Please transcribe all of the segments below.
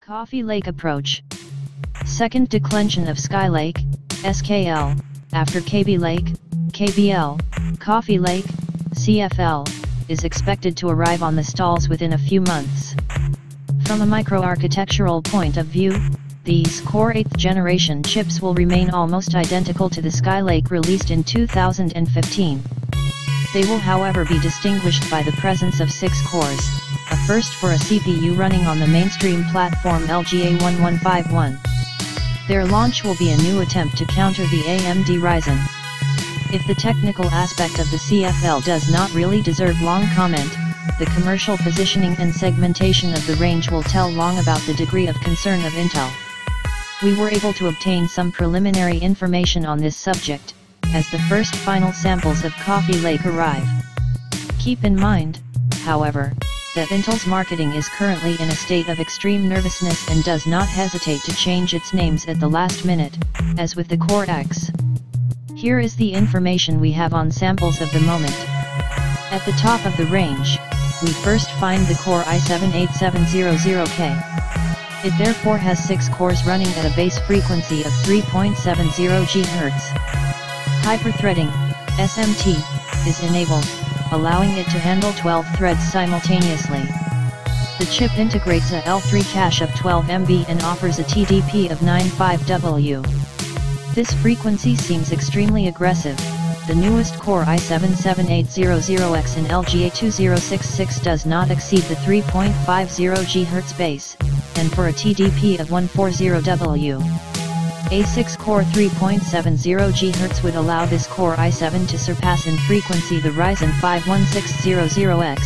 Kaby Lake approach. Second declension of Skylake, SKL, after Kaby Lake, KBL, Kaby Lake, CFL, is expected to arrive on the stalls within a few months. From a microarchitectural point of view, these Core 8th generation chips will remain almost identical to the Skylake released in 2015. They will however be distinguished by the presence of 6 cores, a first for a CPU running on the mainstream platform LGA 1151. Their launch will be a new attempt to counter the AMD Ryzen. If the technical aspect of the CFL does not really deserve long comment, the commercial positioning and segmentation of the range will tell long about the degree of concern of Intel. We were able to obtain some preliminary information on this subject, as the first final samples of Kaby Lake arrive. Keep in mind, however, that Intel's marketing is currently in a state of extreme nervousness and does not hesitate to change its names at the last minute, as with the Core X. Here is the information we have on samples of the moment. At the top of the range, we first find the Core i7-8700K. It therefore has 6 cores running at a base frequency of 3.70 GHz. Hyperthreading, SMT, is enabled, allowing it to handle 12 threads simultaneously. The chip integrates a L3 cache of 12 MB and offers a TDP of 95W. This frequency seems extremely aggressive. The newest Core i7-7800X in LGA 2066 does not exceed the 3.50 GHz base, and for a TDP of 140W. A 6-core 3.70 GHz would allow this Core i7 to surpass in frequency the Ryzen 5 1600X,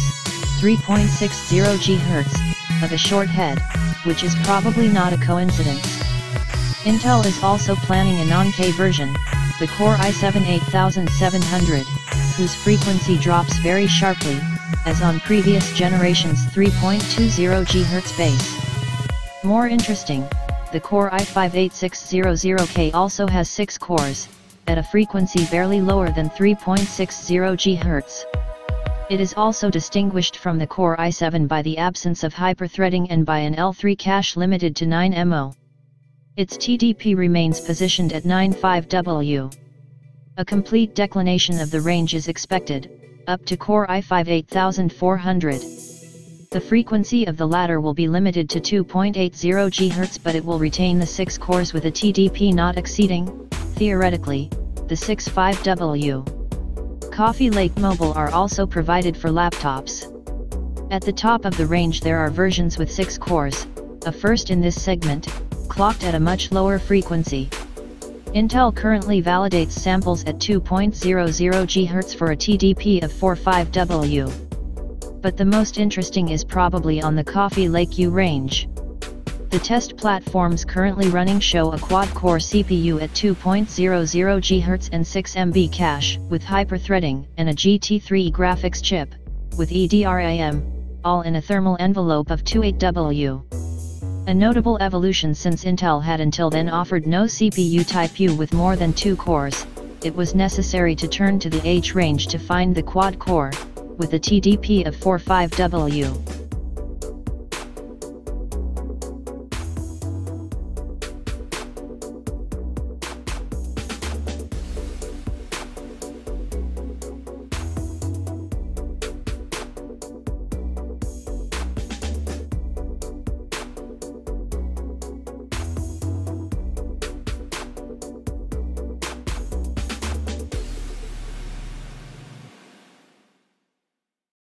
3.60 GHz, of a short head, which is probably not a coincidence. Intel is also planning a non-K version, the Core i7-8700, whose frequency drops very sharply, as on previous generations' 3.20 GHz base. More interesting, the Core i5-8600K also has 6 cores, at a frequency barely lower than 3.60 GHz. It is also distinguished from the Core i7 by the absence of hyperthreading and by an L3 cache limited to 9 MO. Its TDP remains positioned at 95W. A complete declination of the range is expected, up to Core i5-8400. The frequency of the latter will be limited to 2.80 GHz, but it will retain the 6 cores with a TDP not exceeding, theoretically, the 65W. Kaby Lake Mobile are also provided for laptops. At the top of the range there are versions with 6 cores, a first in this segment, clocked at a much lower frequency. Intel currently validates samples at 2.00 GHz for a TDP of 45W. But the most interesting is probably on the Kaby Lake U range. The test platforms currently running show a quad-core CPU at 2.00 GHz and 6 MB cache, with hyperthreading, and a GT3 graphics chip, with eDRAM, all in a thermal envelope of 28W. A notable evolution, since Intel had until then offered no CPU Type U with more than 2 cores, it was necessary to turn to the H range to find the quad-core, with a TDP of 45W.